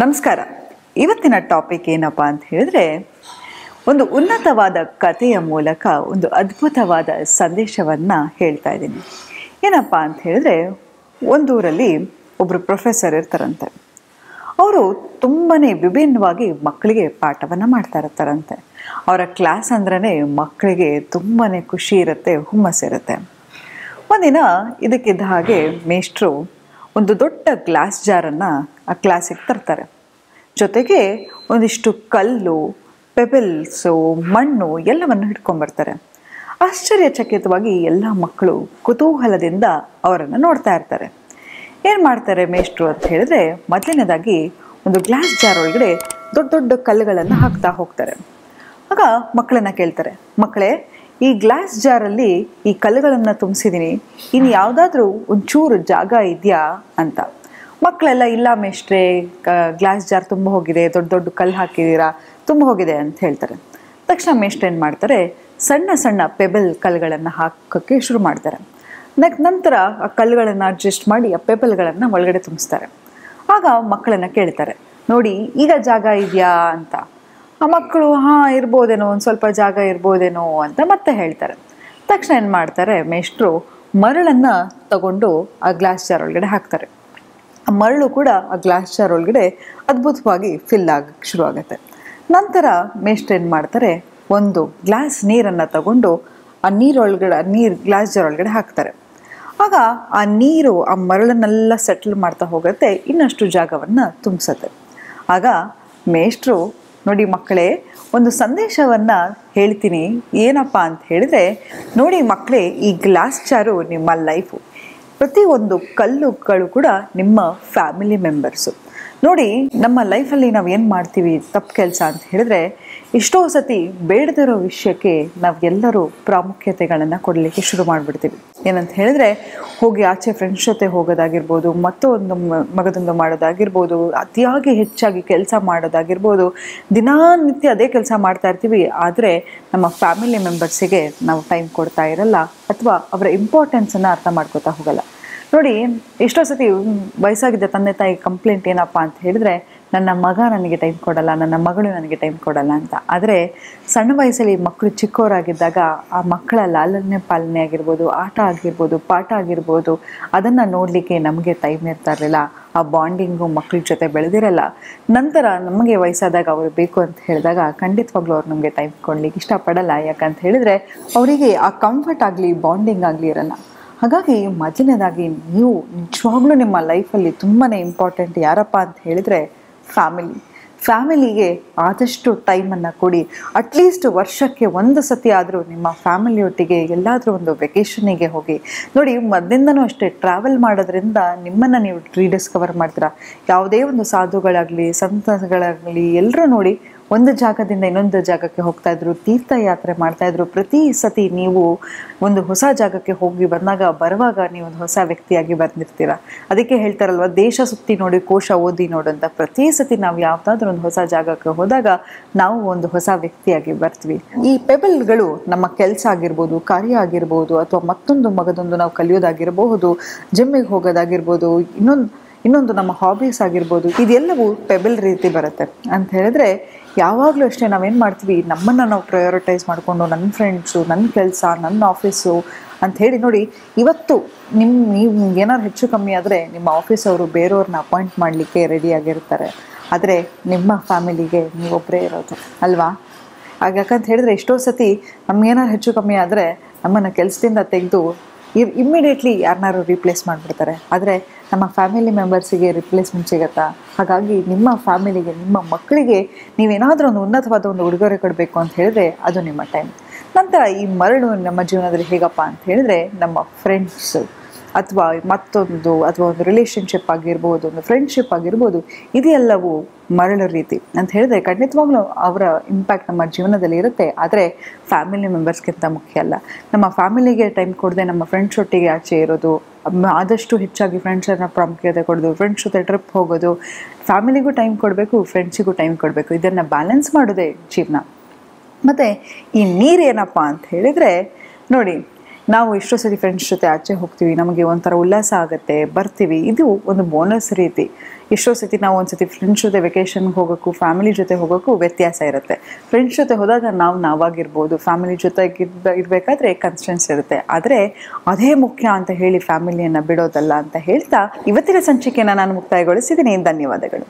ನಮಸ್ಕಾರ. ಇವತ್ತಿನ ಟಾಪಿಕ್ ಏನಪ್ಪಾ ಅಂತ ಹೇಳಿದ್ರೆ, ಒಂದು ಉನ್ನತವಾದ ಕಥೆಯ ಮೂಲಕ ಒಂದು ಅದ್ಭುತವಾದ ಸಂದೇಶವನ್ನ ಹೇಳ್ತಾ ಇದ್ದೀನಿ. ಏನಪ್ಪಾ ಅಂತ ಹೇಳಿದ್ರೆ, ಒಂದೂರಲ್ಲಿ ಒಬ್ರು ಪ್ರೊಫೆಸರ್ ಇರ್ತಾರಂತೆ. ಅವರು ತುಂಬಾನೇ ವಿಭಿನ್ನವಾಗಿ ಮಕ್ಕಳಿಗೆ ಪಾಠವನ್ನ ಮಾಡ್ತಾ ಇರ್ತಾರಂತೆ. ಅವರ ಕ್ಲಾಸ್ ಅಂದ್ರೇ ಮಕ್ಕಳಿಗೆ ತುಂಬಾನೇ ಖುಷಿ ಇರುತ್ತೆ, ಹುಮ್ಮಸ್ಸಿರುತ್ತೆ. ಒಂದಿನ ಇದಕ್ಕಿದ್ದ ಹಾಗೆ ಮೇಷ್ಟ್ರು ಒಂದು ದೊಡ್ಡ ಗ್ಲಾಸ್ ಜಾರನ್ನು ಆ ಕ್ಲಾಸಿಗೆ ತರ್ತಾರೆ. ಜೊತೆಗೆ ಒಂದಿಷ್ಟು ಕಲ್ಲು, ಪೆಬಲ್ಸು, ಮಣ್ಣು ಎಲ್ಲವನ್ನು ಹಿಡ್ಕೊಂಡ್ಬರ್ತಾರೆ. ಆಶ್ಚರ್ಯಚಕಿತವಾಗಿ ಎಲ್ಲ ಮಕ್ಕಳು ಕುತೂಹಲದಿಂದ ಅವರನ್ನು ನೋಡ್ತಾ ಇರ್ತಾರೆ. ಏನು ಮಾಡ್ತಾರೆ ಮೇಷ್ಟ್ರು ಅಂತ ಹೇಳಿದ್ರೆ, ಮೊದಲನೇದಾಗಿ ಒಂದು ಗ್ಲಾಸ್ ಜಾರ್ ಒಳಗಡೆ ದೊಡ್ಡ ದೊಡ್ಡ ಕಲ್ಲುಗಳನ್ನು ಹಾಕ್ತಾ ಹೋಗ್ತಾರೆ. ಆಗ ಮಕ್ಕಳನ್ನ ಕೇಳ್ತಾರೆ, ಮಕ್ಕಳೇ, ಈ ಗ್ಲಾಸ್ ಜಾರಲ್ಲಿ ಈ ಕಲ್ಲುಗಳನ್ನು ತುಂಬಿಸಿದ್ದೀನಿ, ಇನ್ನು ಯಾವುದಾದ್ರೂ ಒಂಚೂರು ಜಾಗ ಇದೆಯಾ ಅಂತ. ಮಕ್ಕಳೆಲ್ಲ, ಇಲ್ಲ ಮೇಷ್ಟ್ರೆ, ಗ್ಲಾಸ್ ಜಾರ್ ತುಂಬ ಹೋಗಿದೆ, ದೊಡ್ಡ ದೊಡ್ಡ ಕಲ್ಲು ಹಾಕಿದ್ದೀರಾ, ತುಂಬ ಹೋಗಿದೆ ಅಂತ ಹೇಳ್ತಾರೆ. ತಕ್ಷಣ ಮೇಷ್ಟ್ರು ಏನು ಮಾಡ್ತಾರೆ, ಸಣ್ಣ ಸಣ್ಣ ಪೆಬಲ್ ಕಲ್ಲುಗಳನ್ನು ಹಾಕೋಕ್ಕೆ ಶುರು ಮಾಡ್ತಾರೆ. ನಂತರ ಆ ಕಲ್ಲುಗಳನ್ನು ಅಡ್ಜಸ್ಟ್ ಮಾಡಿ ಆ ಪೆಬಲ್ಗಳನ್ನು ಒಳಗಡೆ ತುಂಬಿಸ್ತಾರೆ. ಆಗ ಮಕ್ಕಳನ್ನು ಕೇಳ್ತಾರೆ, ನೋಡಿ ಈಗ ಜಾಗ ಇದೆಯಾ ಅಂತ. ಆ ಮಕ್ಕಳು ಇರ್ಬೋದೇನೋ, ಒಂದು ಸ್ವಲ್ಪ ಜಾಗ ಇರ್ಬೋದೇನೋ ಅಂತ ಮತ್ತೆ ಹೇಳ್ತಾರೆ. ತಕ್ಷಣ ಏನು ಮಾಡ್ತಾರೆ, ಮೇಷ್ಟ್ರು ಮರಳನ್ನು ತಗೊಂಡು ಆ ಗ್ಲಾಸ್ ಜಾರ್ ಒಳಗಡೆ ಹಾಕ್ತಾರೆ. ಆ ಮರಳು ಕೂಡ ಆ ಗ್ಲಾಸ್ ಜಾರ್ ಒಳಗಡೆ ಅದ್ಭುತವಾಗಿ ಫಿಲ್ ಆಗಕ್ಕೆ ಶುರು ಆಗುತ್ತೆ. ನಂತರ ಮೇಷ್ಟ್ರು ಏನು ಮಾಡ್ತಾರೆ, ಒಂದು ಗ್ಲಾಸ್ ನೀರನ್ನು ತಗೊಂಡು ಆ ನೀರು ಗ್ಲಾಸ್ ಜಾರ್ ಒಳಗಡೆ ಹಾಕ್ತಾರೆ. ಆಗ ಆ ನೀರು ಆ ಮರಳನ್ನೆಲ್ಲ ಸೆಟ್ಲ್ ಮಾಡ್ತಾ ಹೋಗುತ್ತೆ, ಇನ್ನಷ್ಟು ಜಾಗವನ್ನು ತುಂಬಿಸುತ್ತೆ. ಆಗ ಮೇಷ್ಟ್ರು, ನೋಡಿ ಮಕ್ಕಳೇ, ಒಂದು ಸಂದೇಶವನ್ನು ಹೇಳ್ತೀನಿ, ಏನಪ್ಪ ಅಂತ ಹೇಳಿದ್ರೆ, ನೋಡಿ ಮಕ್ಕಳೇ, ಈ ಗ್ಲಾಸ್ ಜಾರು ನಿಮ್ಮ ಲೈಫು. ಪ್ರತಿಯೊಂದು ಕಲ್ಲುಗಳು ಕೂಡ ನಿಮ್ಮ ಫ್ಯಾಮಿಲಿ ಮೆಂಬರ್ಸು. ನೋಡಿ, ನಮ್ಮ ಲೈಫಲ್ಲಿ ನಾವು ಏನು ಮಾಡ್ತೀವಿ ತಪ್ಪು ಕೆಲಸ ಅಂತ ಹೇಳಿದ್ರೆ, ಎಷ್ಟೋ ಸತಿ ಬೇಡದಿರೋ ವಿಷಯಕ್ಕೆ ನಾವು ಎಲ್ಲರೂ ಪ್ರಾಮುಖ್ಯತೆಗಳನ್ನು ಕೊಡಲಿಕ್ಕೆ ಶುರು ಮಾಡಿಬಿಡ್ತೀವಿ. ಏನಂತ ಹೇಳಿದ್ರೆ, ಹೋಗಿ ಆಚೆ ಫ್ರೆಂಡ್ಸ್ ಜೊತೆ ಹೋಗೋದಾಗಿರ್ಬೋದು, ಮತ್ತೊಂದು ಮಗದೊಂದು ಮಾಡೋದಾಗಿರ್ಬೋದು, ಅತಿಯಾಗಿ ಹೆಚ್ಚಾಗಿ ಕೆಲಸ ಮಾಡೋದಾಗಿರ್ಬೋದು, ದಿನನಿತ್ಯ ಅದೇ ಕೆಲಸ ಮಾಡ್ತಾ ಇರ್ತೀವಿ. ಆದರೆ ನಮ್ಮ ಫ್ಯಾಮಿಲಿ ಮೆಂಬರ್ಸಿಗೆ ನಾವು ಟೈಮ್ ಕೊಡ್ತಾ ಇರಲ್ಲ, ಅಥವಾ ಅವರ ಇಂಪಾರ್ಟೆನ್ಸನ್ನು ಅರ್ಥ ಮಾಡ್ಕೋತಾ ಹೋಗಲ್ಲ. ನೋಡಿ, ಎಷ್ಟೋ ಸತಿ ವಯಸ್ಸಾಗಿದ್ದ ತಂದೆ ತಾಯಿ ಕಂಪ್ಲೇಂಟ್ ಏನಪ್ಪ ಅಂತ ಹೇಳಿದ್ರೆ, ನನ್ನ ಮಗ ನನಗೆ ಟೈಮ್ ಕೊಡಲ್ಲ, ನನ್ನ ಮಗಳು ನನಗೆ ಟೈಮ್ ಕೊಡಲ್ಲ ಅಂತ. ಆದರೆ ಸಣ್ಣ ವಯಸ್ಸಲ್ಲಿ ಮಕ್ಕಳು ಚಿಕ್ಕವರಾಗಿದ್ದಾಗ ಆ ಮಕ್ಕಳ ಲಾಲನೆ ಪಾಲನೆ ಆಗಿರ್ಬೋದು, ಆಟ ಆಗಿರ್ಬೋದು, ಪಾಠ ಆಗಿರ್ಬೋದು, ಅದನ್ನು ನೋಡಲಿಕ್ಕೆ ನಮಗೆ ಟೈಮ್ ಇರ್ತಾ ಇರಲಿಲ್ಲ. ಆ ಬಾಂಡಿಂಗು ಮಕ್ಕಳ ಜೊತೆ ಬೆಳೆದಿರಲ್ಲ. ನಂತರ ನಮಗೆ ವಯಸ್ಸಾದಾಗ ಅವರು ಬೇಕು ಅಂತ ಹೇಳಿದಾಗ ಖಂಡಿತವಾಗ್ಲೂ ಅವ್ರು ನಮಗೆ ಟೈಮ್ ಕೊಡಲಿಕ್ಕೆ ಇಷ್ಟಪಡಲ್ಲ. ಯಾಕಂತ ಹೇಳಿದರೆ ಅವರಿಗೆ ಆ ಕಂಫರ್ಟ್ ಆಗಲಿ, ಬಾಂಡಿಂಗ್ ಆಗಲಿ ಇರಲ್ಲ. ಹಾಗಾಗಿ ಮೊದಲನೇದಾಗಿ ನೀವು ನಿಜವಾಗ್ಲೂ ನಿಮ್ಮ ಲೈಫಲ್ಲಿ ತುಂಬಾ ಇಂಪಾರ್ಟೆಂಟ್ ಯಾರಪ್ಪ ಅಂತ ಹೇಳಿದರೆ ಫ್ಯಾಮಿಲಿಗೆ ಆದಷ್ಟು ಟೈಮನ್ನು ಕೊಡಿ. ಅಟ್ಲೀಸ್ಟ್ ವರ್ಷಕ್ಕೆ ಒಂದು ಸತಿ ಆದರೂ ನಿಮ್ಮ ಫ್ಯಾಮಿಲಿಯೊಟ್ಟಿಗೆ ಎಲ್ಲಾದರೂ ಒಂದು ವೆಕೇಷನಿಗೆ ಹೋಗಿ. ನೋಡಿ, ಮೊದಲಿಂದನೂ ಅಷ್ಟೇ, ಟ್ರಾವೆಲ್ ಮಾಡೋದ್ರಿಂದ ನಿಮ್ಮನ್ನು ನೀವು ರೀಡಿಸ್ಕವರ್ ಮಾಡ್ತೀರಾ. ಯಾವುದೇ ಒಂದು ಸಾಧುಗಳಾಗಲಿ, ಸಂತಗಳಾಗಲಿ, ಎಲ್ಲರೂ ನೋಡಿ ಒಂದು ಜಾಗದಿಂದ ಇನ್ನೊಂದು ಜಾಗಕ್ಕೆ ಹೋಗ್ತಾಯಿದ್ರು, ತೀರ್ಥಯಾತ್ರೆ ಮಾಡ್ತಾಯಿದ್ರು. ಪ್ರತಿ ಸತಿ ನೀವು ಒಂದು ಹೊಸ ಜಾಗಕ್ಕೆ ಹೋಗಿ ಬರುವಾಗ ನೀವು ಒಂದು ಹೊಸ ವ್ಯಕ್ತಿಯಾಗಿ ಬಂದಿರ್ತೀರ. ಅದಕ್ಕೆ ಹೇಳ್ತಾರಲ್ವ, ದೇಶ ಸುತ್ತಿ ನೋಡಿ, ಕೋಶ ಓದಿ ನೋಡು ಅಂತ. ಪ್ರತಿ ಸತಿ ನಾವು ಯಾವುದಾದ್ರೂ ಒಂದು ಹೊಸ ಜಾಗಕ್ಕೆ ಹೋದಾಗ ನಾವು ಒಂದು ಹೊಸ ವ್ಯಕ್ತಿಯಾಗಿ ಬರ್ತೀವಿ. ಈ ಪೆಬಲ್ಗಳು ನಮ್ಮ ಕೆಲಸ ಆಗಿರ್ಬೋದು, ಕಾರ್ಯ ಆಗಿರ್ಬೋದು, ಅಥವಾ ಮತ್ತೊಂದು ಮಗದೊಂದು ನಾವು ಕಲಿಯೋದಾಗಿರ್ಬಹುದು, ಜಿಮ್ಮಿಗೆ ಹೋಗೋದಾಗಿರ್ಬೋದು, ಇನ್ನೊಂದು ನಮ್ಮ ಹಾಬೀಸ್ ಆಗಿರ್ಬೋದು, ಇದೆಲ್ಲವೂ ಪೆಬಲ್ ರೀತಿ ಬರುತ್ತೆ. ಅಂತ ಹೇಳಿದ್ರೆ ಯಾವಾಗಲೂ ಅಷ್ಟೇ ನಾವೇನು ಮಾಡ್ತೀವಿ, ನಮ್ಮನ್ನು ನಾವು ಪ್ರಯಾರಿಟೈಸ್ ಮಾಡಿಕೊಂಡು, ನನ್ನ ಫ್ರೆಂಡ್ಸು, ನನ್ನ ಕೆಲಸ, ನನ್ನ ಆಫೀಸು ಅಂಥೇಳಿ. ನೋಡಿ, ಇವತ್ತು ನೀವು ಏನಾದ್ರು ಹೆಚ್ಚು ಕಮ್ಮಿ ಆದರೆ ನಿಮ್ಮ ಆಫೀಸವರು ಬೇರೆಯವ್ರನ್ನ ಅಪಾಯಿಂಟ್ ಮಾಡಲಿಕ್ಕೆ ರೆಡಿಯಾಗಿರ್ತಾರೆ. ಆದರೆ ನಿಮ್ಮ ಫ್ಯಾಮಿಲಿಗೆ ನೀವೊಬ್ಬರೇ ಇರೋದು ಅಲ್ವಾ? ಯಾಕಂತ ಹೇಳಿದ್ರೆ ಎಷ್ಟೋ ಸತಿ ನಮಗೇನಾದ್ರು ಹೆಚ್ಚು ಕಮ್ಮಿ ಆದರೆ ನಮ್ಮನ್ನು ಕೆಲಸದಿಂದ ತೆಗೆದು ಇಮ್ಮಿಡಿಯೇಟ್ಲಿ ಯಾರನ್ನಾರು ರೀಪ್ಲೇಸ್ ಮಾಡಿಬಿಡ್ತಾರೆ. ಆದರೆ ನಮ್ಮ ಫ್ಯಾಮಿಲಿ ಮೆಂಬರ್ಸಿಗೆ ರಿಪ್ಲೇಸ್ಮೆಂಟ್ ಸಿಗುತ್ತಾ? ಹಾಗಾಗಿ ನಿಮ್ಮ ಫ್ಯಾಮಿಲಿಗೆ, ನಿಮ್ಮ ಮಕ್ಕಳಿಗೆ ನೀವೇನಾದರೂ ಒಂದು ಉನ್ನತವಾದ ಒಂದು ಉಡುಗೊರೆ ಕೊಡಬೇಕು ಅಂತ ಹೇಳಿದ್ರೆ ಅದು ನಿಮ್ಮ ಟೈಮ್. ನಂತರ ಈ ಮರಳು ನಮ್ಮ ಜೀವನದಲ್ಲಿ ಹೇಗಪ್ಪ ಅಂತ ಹೇಳಿದ್ರೆ, ನಮ್ಮ ಫ್ರೆಂಡ್ಸು ಅಥವಾ ಒಂದು ರಿಲೇಷನ್ಶಿಪ್ ಆಗಿರ್ಬೋದು, ಒಂದು ಫ್ರೆಂಡ್ಶಿಪ್ ಆಗಿರ್ಬೋದು, ಇದೆಲ್ಲವೂ ಮರಳು ರೀತಿ ಅಂತ ಹೇಳಿದ್ರೆ ಖಂಡಿತವಾಗ್ಲೂ ಅವರ ಇಂಪ್ಯಾಕ್ಟ್ ನಮ್ಮ ಜೀವನದಲ್ಲಿ ಇರುತ್ತೆ. ಆದರೆ ಫ್ಯಾಮಿಲಿ ಮೆಂಬರ್ಸ್ಗಿಂತ ಮುಖ್ಯ ಅಲ್ಲ. ನಮ್ಮ ಫ್ಯಾಮಿಲಿಗೆ ಟೈಮ್ ಕೊಡದೆ ನಮ್ಮ ಫ್ರೆಂಡ್ಸ್ ಒಟ್ಟಿಗೆ ಆಚೆ ಇರೋದು, ಆದಷ್ಟು ಹೆಚ್ಚಾಗಿ ಫ್ರೆಂಡ್ಸನ್ನು ಪ್ರಾಮುಖ್ಯತೆ ಕೊಡೋದು, ಫ್ರೆಂಡ್ಸ್ ಜೊತೆ ಟ್ರಿಪ್ ಹೋಗೋದು, ಫ್ಯಾಮಿಲಿಗೂ ಟೈಮ್ ಕೊಡಬೇಕು, ಫ್ರೆಂಡ್ಸಿಗೂ ಟೈಮ್ ಕೊಡಬೇಕು. ಇದನ್ನು ಬ್ಯಾಲೆನ್ಸ್ ಮಾಡೋದೇ ಜೀವನ. ಮತ್ತು ಈ ನೀರೇನಪ್ಪ ಅಂತ ಹೇಳಿದರೆ, ನೋಡಿ, ನಾವು ಎಷ್ಟೋ ಸರಿ ಫ್ರೆಂಡ್ಸ್ ಜೊತೆ ಆಚೆ ಹೋಗ್ತೀವಿ, ನಮಗೆ ಒಂಥರ ಉಲ್ಲಾಸ ಆಗುತ್ತೆ, ಬರ್ತೀವಿ, ಇದು ಒಂದು ಬೋನಸ್ ರೀತಿ. ಎಷ್ಟೋ ಸತಿ ನಾವು ಒಂದ್ಸತಿ ಫ್ರೆಂಡ್ಸ್ ಜೊತೆ ವೆಕೇಷನ್ಗೆ ಹೋಗೋಕ್ಕೂ ಫ್ಯಾಮಿಲಿ ಜೊತೆ ಹೋಗೋಕ್ಕೂ ವ್ಯತ್ಯಾಸ ಇರುತ್ತೆ. ಫ್ರೆಂಡ್ಸ್ ಜೊತೆ ಹೋದಾಗ ನಾವು ನಾವಾಗಿರ್ಬೋದು, ಫ್ಯಾಮಿಲಿ ಜೊತೆ ಇರಬೇಕಾದ್ರೆ ಕನ್ಸ್ಟೆನ್ಸ್ ಇರುತ್ತೆ. ಆದರೆ ಅದೇ ಮುಖ್ಯ ಅಂತ ಹೇಳಿ ಫ್ಯಾಮಿಲಿಯನ್ನು ಬಿಡೋದಲ್ಲ ಅಂತ ಹೇಳ್ತಾ ಇವತ್ತಿನ ಸಂಚಿಕೆಯನ್ನು ನಾನು ಮುಕ್ತಾಯಗೊಳಿಸಿದ್ದೀನಿ. ಧನ್ಯವಾದಗಳು.